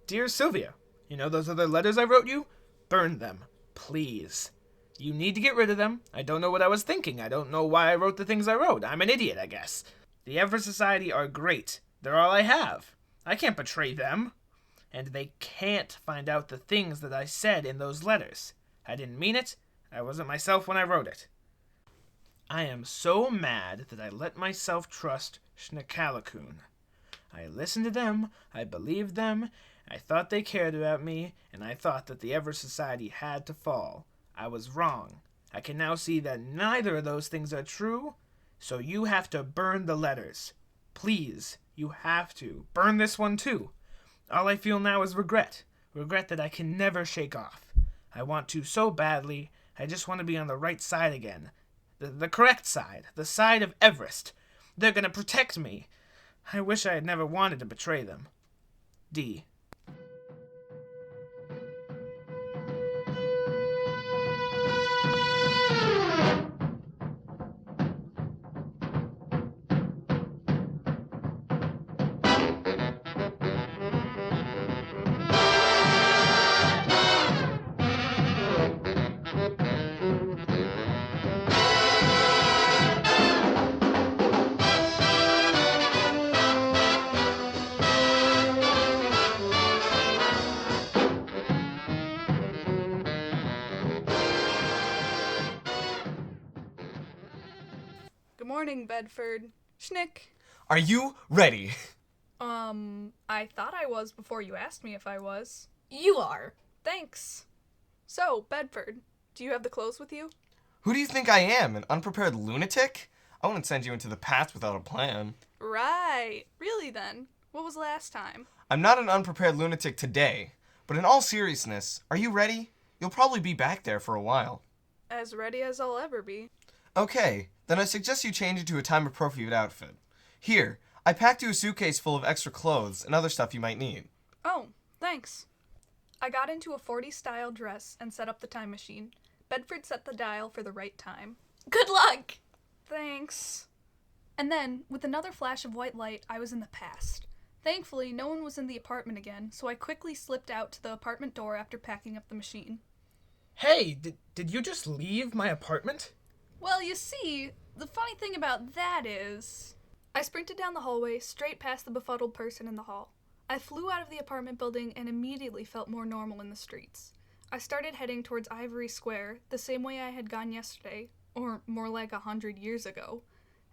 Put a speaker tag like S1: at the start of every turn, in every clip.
S1: Dear Sylvia, you know those other letters I wrote you? Burn them, please. You need to get rid of them. I don't know what I was thinking. I don't know why I wrote the things I wrote. I'm an idiot, I guess. The Everest Society are great. They're all I have. I can't betray them. And they can't find out the things that I said in those letters. I didn't mean it. I wasn't myself when I wrote it. I am so mad that I let myself trust Shnicalikoon. I listened to them, I believed them, I thought they cared about me, and I thought that the Everest Society had to fall. I was wrong. I can now see that neither of those things are true, so you have to burn the letters. Please, you have to. Burn this one too. All I feel now is regret. Regret that I can never shake off. I want to so badly. I just want to be on the right side again. The correct side. The side of Everest. They're gonna protect me. I wish I had never wanted to betray them. D.
S2: Good morning, Bedford. Schnick.
S3: Are you ready?
S2: I thought I was before you asked me if I was.
S4: You are.
S2: Thanks. So, Bedford, do you have the clothes with you?
S3: Who do you think I am, an unprepared lunatic? I wouldn't send you into the past without a plan.
S2: Right. Really then? What was last time?
S3: I'm not an unprepared lunatic today, but in all seriousness, are you ready? You'll probably be back there for a while.
S2: As ready as I'll ever be.
S3: Okay, then I suggest you change into a time-appropriate outfit. Here, I packed you a suitcase full of extra clothes and other stuff you might need.
S2: Oh, thanks. I got into a 40s style dress and set up the time machine. Bedford set the dial for the right time.
S4: Good luck!
S2: Thanks. And then, with another flash of white light, I was in the past. Thankfully, no one was in the apartment again, so I quickly slipped out to the apartment door after packing up the machine.
S1: Hey, did you just leave my apartment?
S2: Well, you see, the funny thing about that is... I sprinted down the hallway, straight past the befuddled person in the hall. I flew out of the apartment building and immediately felt more normal in the streets. I started heading towards Ivory Square, the same way I had gone yesterday, or more like 100 years ago.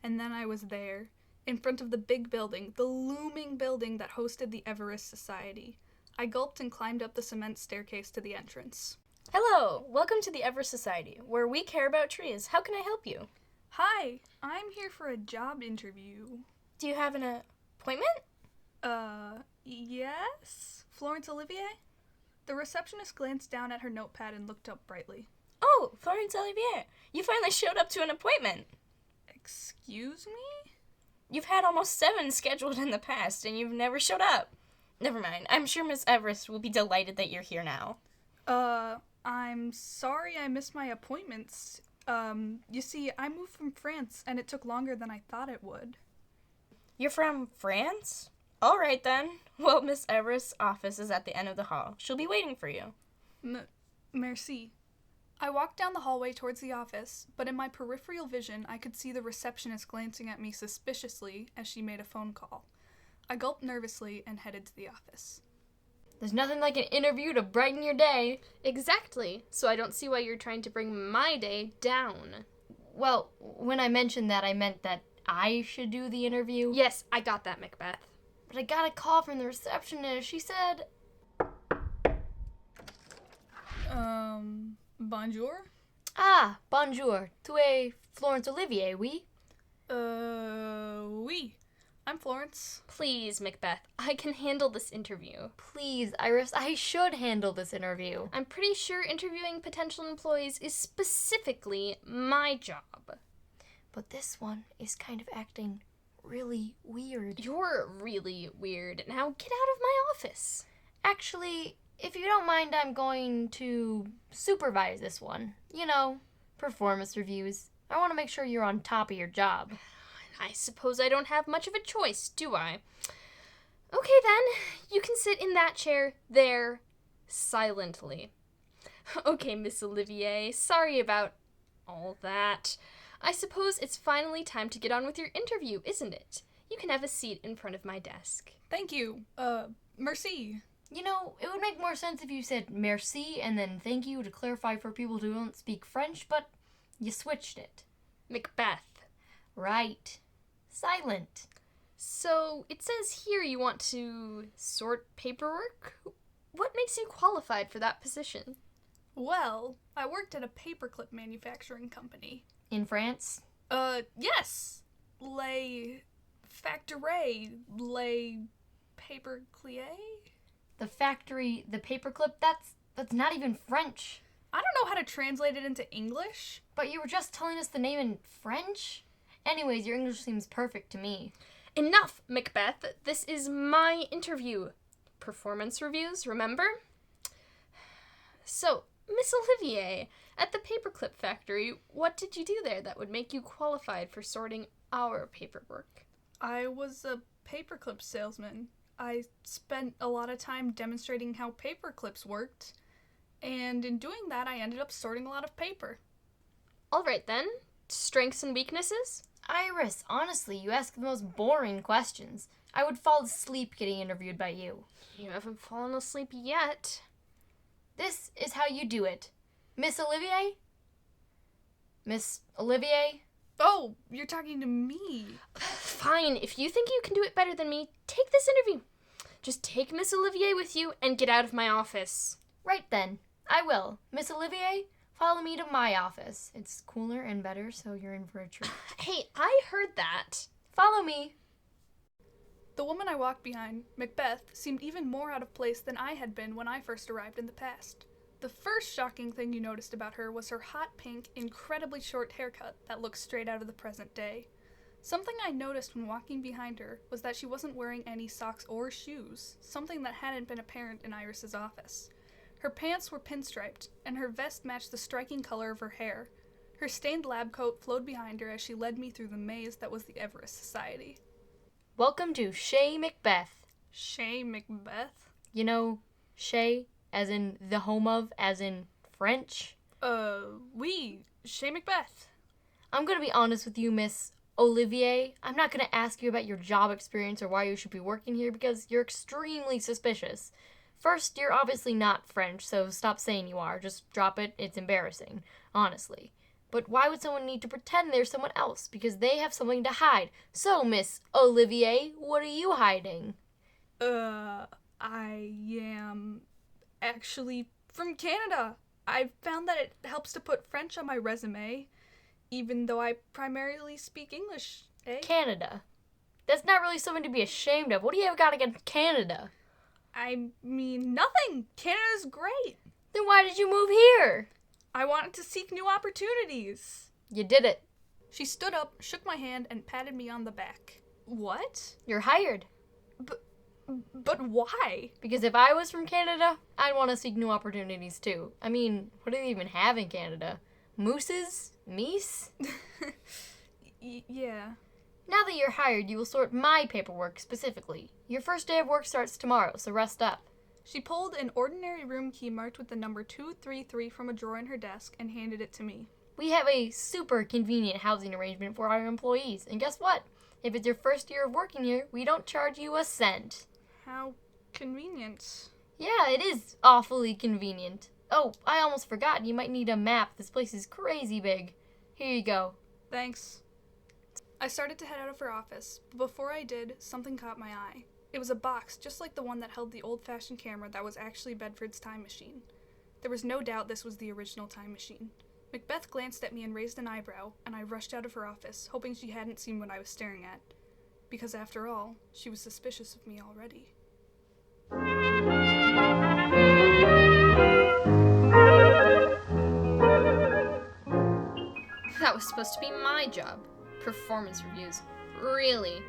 S2: And then I was there, in front of the big building, the looming building that hosted the Everest Society. I gulped and climbed up the cement staircase to the entrance.
S4: Hello, welcome to the Everest Society, where we care about trees. How can I help you?
S2: Hi, I'm here for a job interview.
S4: Do you have an appointment?
S2: Yes? Florence Olivier? The receptionist glanced down at her notepad and looked up brightly.
S4: Oh, Florence Olivier, you finally showed up to an appointment.
S2: Excuse me?
S4: You've had almost 7 scheduled in the past, and you've never showed up. Never mind, I'm sure Miss Everest will be delighted that you're here now.
S2: I'm sorry I missed my appointments. You see, I moved from France, and it took longer than I thought it would.
S4: You're from France? All right, then. Well, Miss Everest's office is at the end of the hall. She'll be waiting for you.
S2: Merci. I walked down the hallway towards the office, but in my peripheral vision, I could see the receptionist glancing at me suspiciously as she made a phone call. I gulped nervously and headed to the office.
S5: There's nothing like an interview to brighten your day. Exactly. So I don't see why you're trying to bring my day down.
S6: Well, when I mentioned that, I meant that I should do the interview.
S5: Yes, I got that, MacBeth.
S6: But I got a call from the receptionist. She said...
S2: Bonjour?
S6: Ah, bonjour. Tu es Florence Olivier, oui?
S2: Oui. I'm Florence.
S5: Please, MacBeth, I can handle this interview.
S6: Please, Iris, I should handle this interview.
S5: I'm pretty sure interviewing potential employees is specifically my job.
S6: But this one is kind of acting really weird.
S5: You're really weird. Now get out of my office.
S6: Actually, if you don't mind, I'm going to supervise this one. You know, performance reviews. I want to make sure you're on top of your job.
S5: I suppose I don't have much of a choice, do I? Okay then, you can sit in that chair there, silently. Okay, Miss Olivier, sorry about all that. I suppose it's finally time to get on with your interview, isn't it? You can have a seat in front of my desk.
S2: Thank you. Merci.
S6: You know, it would make more sense if you said merci and then thank you to clarify for people who don't speak French, but you switched it.
S5: MacBeth.
S6: Right. Silent.
S5: So, it says here you want to sort paperwork? What makes you qualified for that position?
S2: Well, I worked at a paperclip manufacturing company.
S6: In France?
S2: Yes. Les Factory, Les Paperclier?
S6: The factory, the paperclip, that's not even French.
S2: I don't know how to translate it into English.
S6: But you were just telling us the name in French? Anyways, your English seems perfect to me.
S5: Enough, MacBeth. This is my interview. Performance reviews, remember? So, Miss Olivier, at the paperclip factory, what did you do there that would make you qualified for sorting our paperwork?
S2: I was a paperclip salesman. I spent a lot of time demonstrating how paperclips worked, and in doing that, I ended up sorting a lot of paper.
S5: All right then. Strengths and weaknesses?
S6: Iris, honestly, you ask the most boring questions. I would fall asleep getting interviewed by you.
S5: You haven't fallen asleep yet.
S6: This is how you do it. Miss Olivier? Miss Olivier?
S2: Oh, you're talking to me.
S5: Fine, if you think you can do it better than me, take this interview. Just take Miss Olivier with you and get out of my office.
S6: Right then. I will. Miss Olivier, follow me to my office. It's cooler and better, so you're in for a treat.
S5: Hey, I heard that.
S6: Follow me.
S2: The woman I walked behind, MacBeth, seemed even more out of place than I had been when I first arrived in the past. The first shocking thing you noticed about her was her hot pink, incredibly short haircut that looked straight out of the present day. Something I noticed when walking behind her was that she wasn't wearing any socks or shoes, something that hadn't been apparent in Iris's office. Her pants were pinstriped, and her vest matched the striking color of her hair. Her stained lab coat flowed behind her as she led me through the maze that was the Everest Society.
S6: Welcome to MacBeth.
S2: MacBeth?
S6: You know, Chez, as in the home of, as in French?
S2: Oui, MacBeth.
S6: I'm gonna be honest with you, Miss Olivier. I'm not gonna ask you about your job experience or why you should be working here because you're extremely suspicious. First, you're obviously not French, so stop saying you are. Just drop it. It's embarrassing, honestly. But why would someone need to pretend they're someone else? Because they have something to hide. So, Miss Olivier, what are you hiding?
S2: I am actually from Canada. I found that it helps to put French on my resume, even though I primarily speak English, eh?
S6: Canada. That's not really something to be ashamed of. What do you have got against Canada?
S2: I mean, nothing. Canada's great.
S6: Then why did you move here?
S2: I wanted to seek new opportunities.
S6: You did it.
S2: She stood up, shook my hand, and patted me on the back. What?
S6: You're hired.
S2: But why?
S6: Because if I was from Canada, I'd want to seek new opportunities too. I mean, what do they even have in Canada? Mooses? Meese?
S2: Yeah.
S6: Now that you're hired, you will sort my paperwork specifically. Your first day of work starts tomorrow, so rest up.
S2: She pulled an ordinary room key marked with the number 233 from a drawer in her desk and handed it to me.
S6: We have a super convenient housing arrangement for our employees, and guess what? If it's your first year of working here, we don't charge you a cent.
S2: How convenient.
S6: Yeah, it is awfully convenient. Oh, I almost forgot, you might need a map. This place is crazy big. Here you go.
S2: Thanks. I started to head out of her office, but before I did, something caught my eye. It was a box just like the one that held the old-fashioned camera that was actually Bedford's time machine. There was no doubt this was the original time machine. MacBeth glanced at me and raised an eyebrow, and I rushed out of her office, hoping she hadn't seen what I was staring at. Because after all, she was suspicious of me already.
S5: That was supposed to be my job. Performance reviews. Really?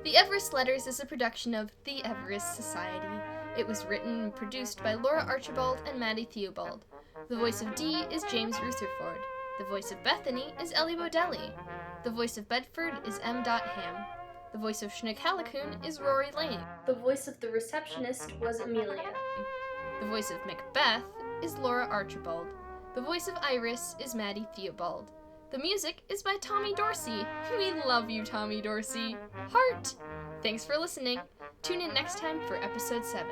S5: The Everest Letters is a production of the Everest Society. It was written and produced by Laura Archibald and Maddie Theobald. The voice of Dee is James Rutherford. The voice of Bethany is Ellie Bodeli. The voice of Bedford is M. Ham. The voice of Shnicalikoon is Rory Lane. The voice of the receptionist was Emilia. The voice of MacBeth is Laura Archibald. The voice of Iris is Maddie Theobald. The music is by Tommy Dorsey. We love you, Tommy Dorsey. Heart! Thanks for listening. Tune in next time for episode 7.